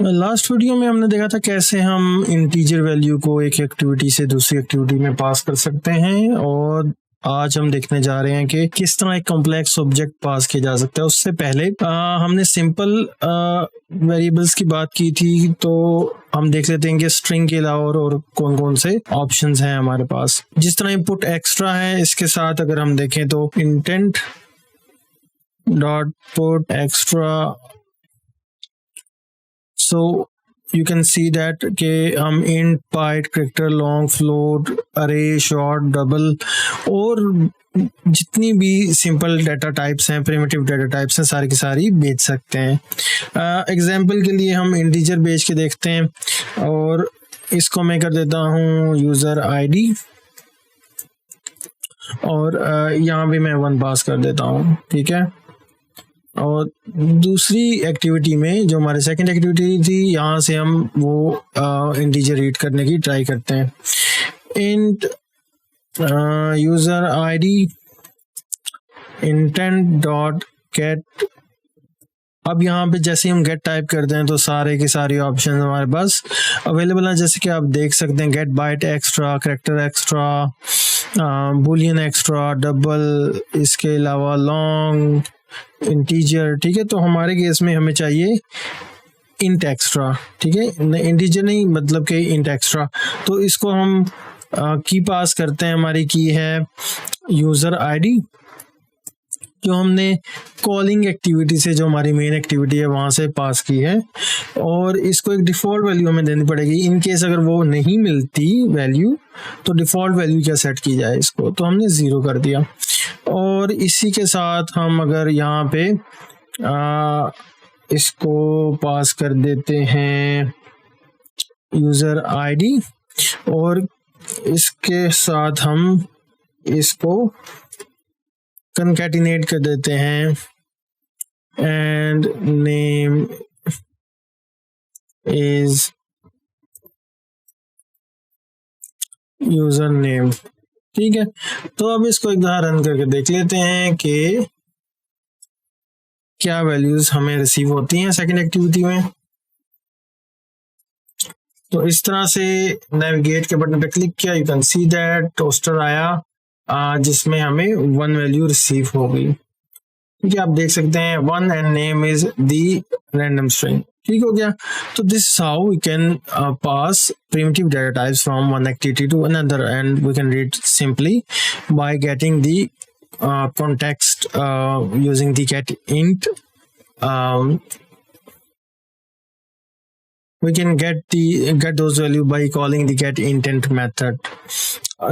Last video में हमने देखा था कैसे हम इंटीजर वैल्यू को एक एक्टिविटी से दूसरी एक्टिविटी में पास कर सकते हैं, और आज हम देखने जा रहे हैं कि किस तरह एक कॉम्प्लेक्स ऑब्जेक्ट पास किया जा सकता है। उससे पहले हमने सिंपल वेरिएबल्स की बात की थी, तो हम देख लेते हैं कि स्ट्रिंग के अलावा और कौन कौन से ऑप्शंस हैं हमारे पास। जिस तरह इनपुट एक्स्ट्रा है, इसके साथ अगर हम देखें तो intent dot put extra, so you can see that कि हम int, byte, character, long, float, array, short, double और जितनी भी सिंपल डाटा टाइप्स हैं, प्रिमिटिव डाटा टाइप्स हैं, सारी की सारी बेच सकते हैं। एग्जांपल के लिए हम इंटीजर बेच के देखते हैं, और इसको मैं कर देता हूँ यूज़र आईडी, और यहाँ भी मैं 1 पास कर देता हूँ। ठीक है, और दूसरी एक्टिविटी में जो हमारे सेकंड एक्टिविटी थी, यहाँ से हम वो इंटीजर रीड करने की ट्राई करते हैं। Int user ID intent dot gate. अब यहाँ पे जैसे ही हम गेट टाइप करते हैं तो सारे के सारे ऑप्शन हमारे पास अवेलेबल हैं, जैसे कि आप देख सकते हैं get byte extra, character extra, boolean extra, double, इसके अलावा लॉन्ग, इंटीजर। ठीक है, तो हमारे केस में हमें चाहिए इंट एक्स्ट्रा। ठीक है, इंटीजर नहीं, मतलब कि इंट एक्स्ट्रा। तो इसको हम की पास करते हैं। हमारी की है यूजर आईडी, जो हमने कॉलिंग एक्टिविटी से, जो हमारी मेन एक्टिविटी है वहां से पास की है, और इसको एक डिफॉल्ट वैल्यू हमें देनी पड़ेगी। इन केस अगर वो नहीं मिलती वैल्यू, तो डिफॉल्ट वैल्यू क्या सेट की जाए इसको, तो हमने 0 कर दिया। और इसी के साथ हम अगर यहाँ पे इसको पास कर देते हैं यूजर आईडी, और इसके साथ हम इसको कंकैटिनेट कर देते हैं and name is user name. ठीक है, तो अब इसको एक बार रन करके देख लेते हैं कि क्या वैल्यूज हमें रिसीव होती हैं सेकंड एक्टिविटी में। तो इस तरह से नेविगेट के बटन पे क्लिक किया, you can see that toaster आया, जिसमें हमें 1 वैल्यू रिसीव हो गई। ठीक है, आप देख सकते हैं 1 and name is the random string. ठीक हो गया। तो this is how we can pass primitive data types from one activity to another, and we can read simply by getting the context using the get int. We can get those value by calling the get intent method.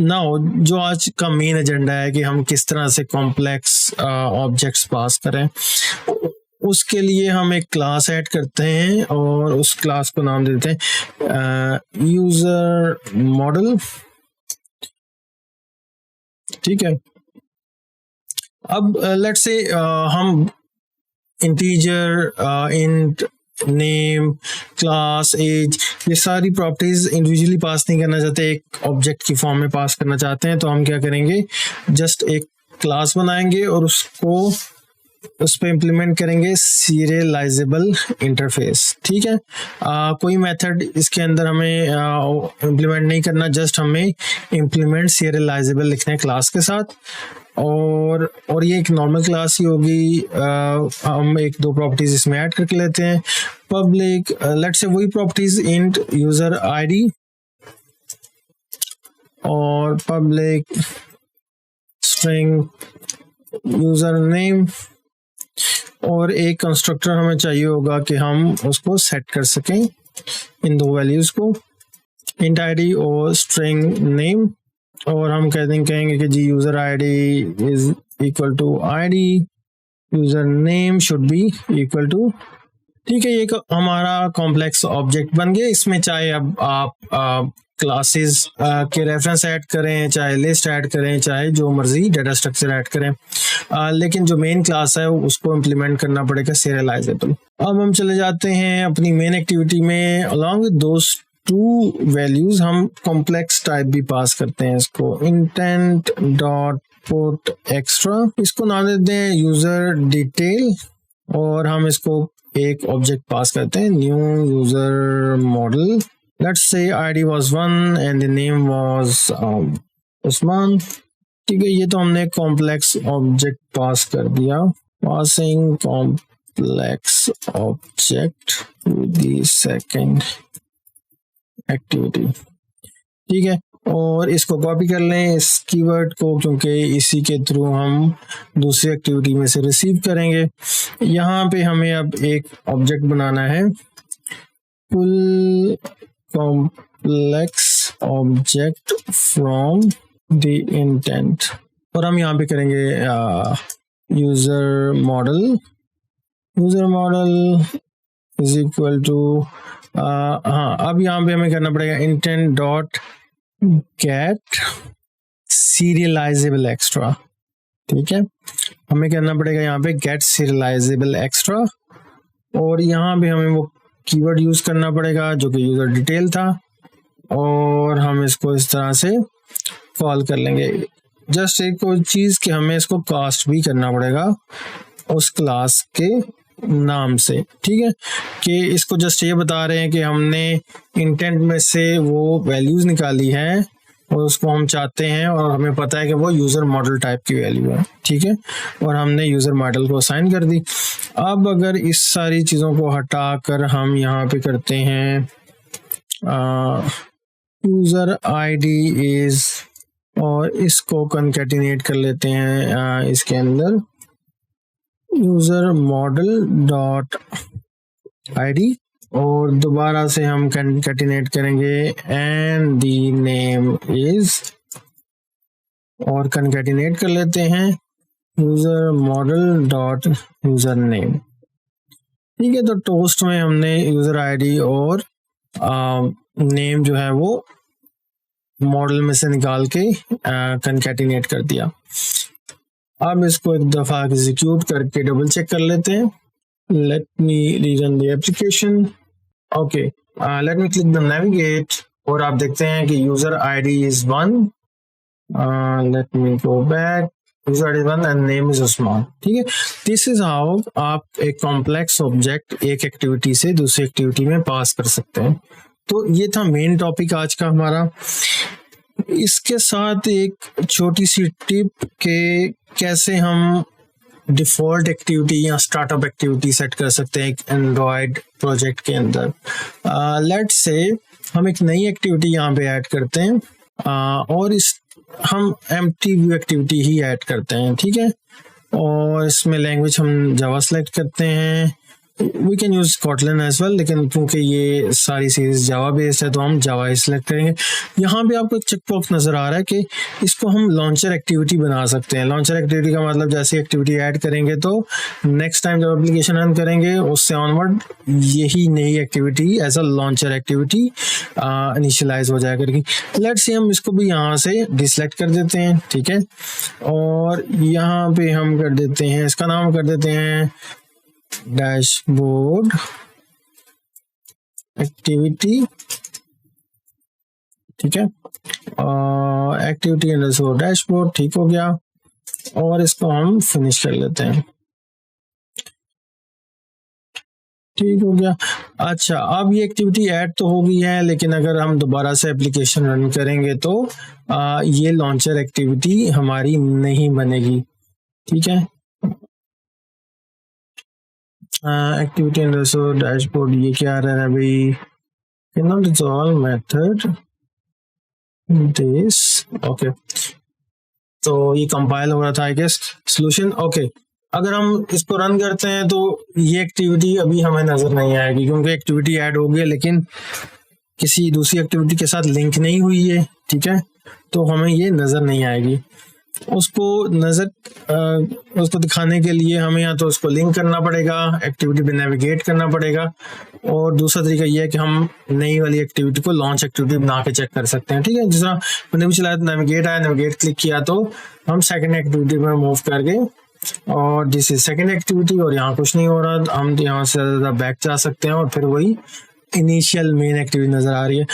Now जो आज का main agenda है कि हम किस तरह से complex objects पास करें, उसके लिए हम एक क्लास ऐड करते हैं, और उस क्लास को नाम देते हैं यूजर मॉडल। ठीक है, अब लेट्स से हम integer, int, name, class, age, ये सारी प्रॉपर्टीज इंडिविजुअली पास नहीं करना चाहते, एक ऑब्जेक्ट की फॉर्म में पास करना चाहते हैं। तो हम क्या करेंगे, जस्ट एक क्लास बनाएंगे और उसको उस पर इम्प्लीमेंट करेंगे सीरियलाइजेबल इंटरफेस। ठीक है, कोई मेथड इसके अंदर हमें इम्प्लीमेंट नहीं करना, जस्ट हमें इम्प्लीमेंट सीरियलाइजेबल लिखना है क्लास के साथ, और ये एक नॉर्मल क्लास ही होगी। हम 1-2 प्रॉपर्टीज इसमें ऐड करके लेते हैं। पब्लिक, लेट्स से वही प्रॉपर्टीज इंट यूजर आईडी, और पब्लिक स्ट्रिंग यूजर नेम, और एक कंस्ट्रक्टर हमें चाहिए होगा कि हम उसको सेट कर सकें इन 2 वैल्यूज को, इंट आईडी और स्ट्रिंग नेम। और हम कहेंगे कि जी user ID is equal to ID, user name should be equal to. ठीक है, ये हमारा कॉम्प्लेक्स ऑब्जेक्ट बन गया। इसमें चाहे अब आप क्लासेस के रेफरेंस ऐड करें, चाहे लिस्ट ऐड करें, चाहे जो मर्जी डाटा स्ट्रक्चर ऐड करें, लेकिन जो मेन क्लास है उसको इम्प्लीमेंट करना पड़ेगा सीरियलाइजेबल। अब हम चले जाते हैं अपनी मेन एक्टिविटी में। अलॉन्ग विद दोस 2 वैल्यूज हम कॉम्प्लेक्स टाइप भी पास करते हैं। इसको इंटेंट डॉट पुट एक्स्ट्रा, इसको नाम देते हैं यूजर डिटेल, और हम इसको एक ऑब्जेक्ट पास करते हैं, new user model, let's say ID was 1 and the name was Usman. ठीक है, ये तो हमने कॉम्प्लेक्स ऑब्जेक्ट पास कर दिया, passing complex object to the second activity. ठीक है, और इसको कॉपी कर लें इस कीवर्ड को, क्योंकि इसी के थ्रू हम दूसरी एक्टिविटी में से रिसीव करेंगे। यहाँ पे हमें अब एक ऑब्जेक्ट बनाना है, pull complex object from the intent, और हम यहाँ पे करेंगे user model is equal to हाँ, अब यहाँ पे हमें करना पड़ेगा intent dot get serializable extra. ठीक है, हमें करना पड़ेगा यहाँ पे गेट सीरियलाइजेबल एक्स्ट्रा, और यहाँ पे हमें वो कीवर्ड यूज करना पड़ेगा जो कि यूजर डिटेल था, और हम इसको इस तरह से कॉल कर लेंगे। जस्ट एक और चीज कि हमें इसको कास्ट भी करना पड़ेगा उस क्लास के नाम से। ठीक है, कि इसको जस्ट ये बता रहे हैं कि हमने इंटेंट में से वो वैल्यूज निकाली है और उसको हम चाहते हैं, और हमें पता है कि वो यूजर मॉडल टाइप की वैल्यू है। ठीक है, और हमने यूजर मॉडल को असाइन कर दी। अब अगर इस सारी चीजों को हटाकर हम यहाँ पे करते हैं यूजर आईडी इज, और इसको कनकैटिनेट कर लेते हैं इसके अंदर यूजर मॉडल डॉट आईडी, और दोबारा से हम कनकैटिनेट करेंगे एंड द नेम इज, और कनकैटिनेट कर लेते हैं user model dot user name. ठीक है, तो टोस्ट में हमने यूजर आईडी और नेम जो है वो मॉडल में से निकाल के कनकैटिनेट कर दिया। अब इसको एक दफा एग्जीक्यूट करके डबल चेक कर लेते हैं। Let me rerun the application. Okay, let me click the navigate, और आप देखते हैं कि user ID is 1, let me go back, user ID 1 and name is Usman. ठीक है, दिस इज हाउ आप एक कॉम्प्लेक्स ऑब्जेक्ट एक एक्टिविटी से दूसरी एक्टिविटी में पास कर सकते हैं। तो ये था मेन टॉपिक आज का हमारा। इसके साथ एक छोटी सी टिप के कैसे हम डिफॉल्ट एक्टिविटी या स्टार्टअप एक्टिविटी सेट कर सकते हैं एक एंड्रॉयड प्रोजेक्ट के अंदर। लेट्स से हम एक नई एक्टिविटी यहाँ पे ऐड करते हैं, और हम एम्प्टी व्यू एक्टिविटी ही ऐड करते हैं। ठीक है, और इसमें लैंग्वेज हम जावा सेलेक्ट करते हैं, we can use Kotlin as well, लेकिन क्योंकि ये सारी सीरीज जावा बेस्ड है तो हम जावा ही सिलेक्ट करेंगे। यहाँ पे आपको एक चेक बॉक्स नजर आ रहा है कि इसको हम लॉन्चर एक्टिविटी बना सकते हैं। लॉन्चर एक्टिविटी का मतलब जैसे एक्टिविटी ऐड करेंगे तो नेक्स्ट टाइम जब एप्लीकेशन रन करेंगे उससे ऑनवर्ड यही नई activity as a launcher activity initialize हो जाया करेगी। लेट्स से हम इसको भी यहाँ से डिसलेक्ट कर देते हैं। ठीक है, और यहाँ पे हम कर देते हैं, इसका नाम कर देते हैं डैशबोर्ड एक्टिविटी। ठीक है, एक्टिविटी अंडरस्कोर डैशबोर्ड, ठीक हो गया, और इसको हम फिनिश कर लेते हैं। ठीक हो गया। अच्छा, अब ये एक्टिविटी ऐड तो हो गई है, लेकिन अगर हम दोबारा से एप्लीकेशन रन करेंगे तो ये लॉन्चर एक्टिविटी हमारी नहीं बनेगी। ठीक है, एक्टिविटी अंडरस्कोर डैशबोर्ड, ये क्या रहा है भाई, cannot resolve method this। Okay, तो ये कंपाइल हो रहा था आई गेस सोल्यूशन। ओके, अगर हम इसको रन करते हैं तो ये एक्टिविटी अभी हमें नजर नहीं आएगी, क्योंकि एक्टिविटी ऐड हो गई है लेकिन किसी दूसरी एक्टिविटी के साथ लिंक नहीं हुई है। ठीक है, तो हमें ये नजर नहीं आएगी। उसको दिखाने के लिए हमें या तो उसको लिंक करना पड़ेगा, एक्टिविटी पे नेविगेट करना पड़ेगा, और दूसरा तरीका ये है कि हम नई वाली एक्टिविटी को लॉन्च एक्टिविटी बना के चेक कर सकते हैं। ठीक है, जिस तरह मैंने भी चलाया तो नेविगेट आया, नेविगेट क्लिक किया तो हम सेकंड एक्टिविटी में मूव करके, और दिस इज सेकंड एक्टिविटी, और यहाँ कुछ नहीं हो रहा, हम यहाँ से ज्यादा बैक जा सकते हैं और फिर वही इनिशियल मेन एक्टिविटी नजर आ रही है।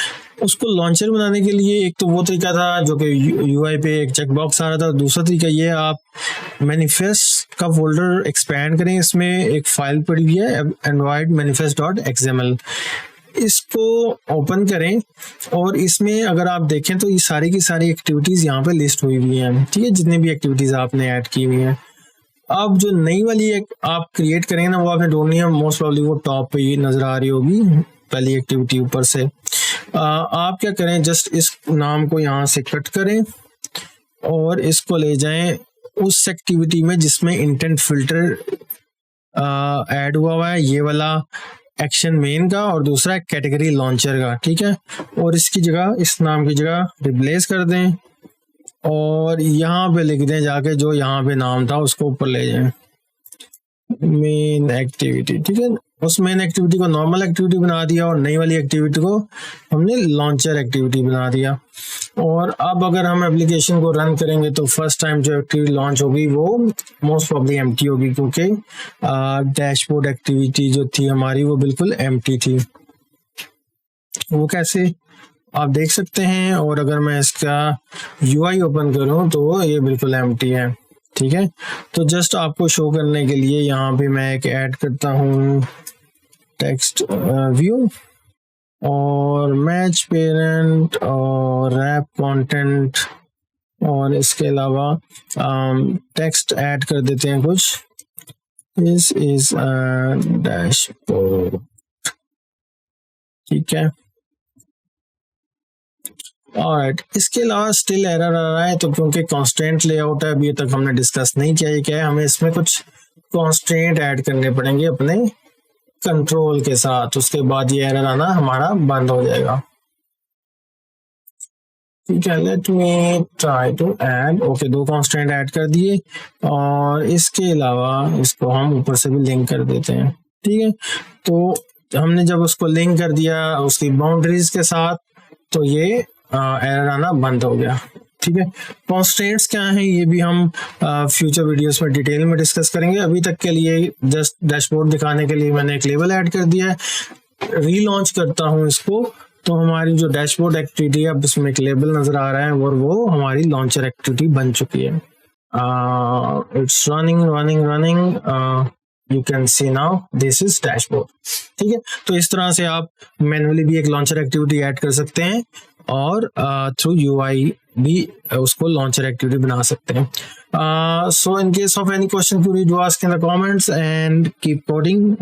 उसको लॉन्चर बनाने के लिए एक तो वो तरीका था जो कि यूआई पे एक चेक बॉक्स आ रहा था, दूसरा तरीका ये आप मैनिफेस्ट का फोल्डर एक्सपैंड करें, इसमें एक फाइल पड़ी हुई है एंड्रॉइड मैनिफेस्ट डॉट एक्सएमएल, इसको ओपन करें और इसमें अगर आप देखें तो ये सारी की सारी एक्टिविटीज़ यहाँ पे लिस्ट हुई हुई हैं, ठीक है, जितनी भी एक्टिविटीज़ आपने ऐड की हुई हैं। अब जो नई वाली एक आप क्रिएट करेंगे ना, वो आपने ढूंढनी है, मोस्ट प्रॉब्ली वो टॉप पे ये नज़र आ रही होगी पहली एक्टिविटी ऊपर से। आप क्या करें, जस्ट इस नाम को यहाँ से कट करें और इसको ले जाएं उस एक्टिविटी में जिसमें इंटेंट फिल्टर ऐड हुआ है, ये वाला एक्शन मेन का और दूसरा कैटेगरी लॉन्चर का, ठीक है। और इसकी जगह, इस नाम की जगह रिप्लेस कर दें और यहाँ पे लिख दें जाके जो यहाँ पे नाम था उसको ऊपर ले जाएं, मेन एक्टिविटी, ठीक है। उस मेन एक्टिविटी को नॉर्मल एक्टिविटी बना दिया और नई वाली एक्टिविटी को हमने लॉन्चर एक्टिविटी बना दिया। और अब अगर हम एप्लीकेशन को रन करेंगे तो फर्स्ट टाइम जो एक्टिविटी लॉन्च होगी वो मोस्ट प्रॉब्ली एम्प्टी होगी, क्योंकि डैशबोर्ड एक्टिविटी जो थी हमारी वो बिल्कुल एम्प्टी थी। वो कैसे आप देख सकते हैं, और अगर मैं इसका यूआई ओपन करूं तो ये बिल्कुल एम्प्टी है, ठीक है। तो जस्ट आपको शो करने के लिए यहाँ पे मैं एक ऐड करता हूँ टेक्स्ट व्यू और मैच पेरेंट और रैप कंटेंट, और इसके अलावा टेक्स्ट ऐड कर देते हैं कुछ, दिस इज डैशबोर्ड, ठीक है। ऑलराइट, इसके अलावा स्टिल एरर आ रहा है, तो क्योंकि कॉन्स्टेंट लेआउट है, अभी तक हमने डिस्कस नहीं किया, ये क्या है, हमें इसमें कुछ कॉन्स्टेंट ऐड करने पड़ेंगे अपने कंट्रोल के साथ, उसके बाद ये एरर आना हमारा बंद हो जाएगा, ठीक है। Let me try to add, okay, 2 constant add कर दिए और इसके अलावा इसको हम ऊपर से भी लिंक कर देते हैं, ठीक है। तो हमने जब उसको लिंक कर दिया उसकी बाउंड्रीज के साथ, तो ये एरर आना बंद हो गया, ठीक है। कॉन्स्टेंट्स क्या हैं ये भी हम फ्यूचर वीडियोस में डिटेल में डिस्कस करेंगे। अभी तक के लिए जस्ट डैशबोर्ड दिखाने के लिए मैंने एक लेबल ऐड कर दिया है। रीलॉन्च करता हूँ इसको तो हमारी जो डैशबोर्ड एक्टिविटी है, अब इसमें एक लेबल नजर आ रहा है और वो हमारी लॉन्चर एक्टिविटी बन चुकी है। It's running, you can see now this is dashboard, ठीक है। तो इस तरह से आप मैन्युअली भी एक लॉन्चर एक्टिविटी ऐड कर सकते हैं और थ्रू यूआई भी उसको लॉन्चर एक्टिविटी बना सकते हैं। So in case of any question, please do ask in the comments and keep coding.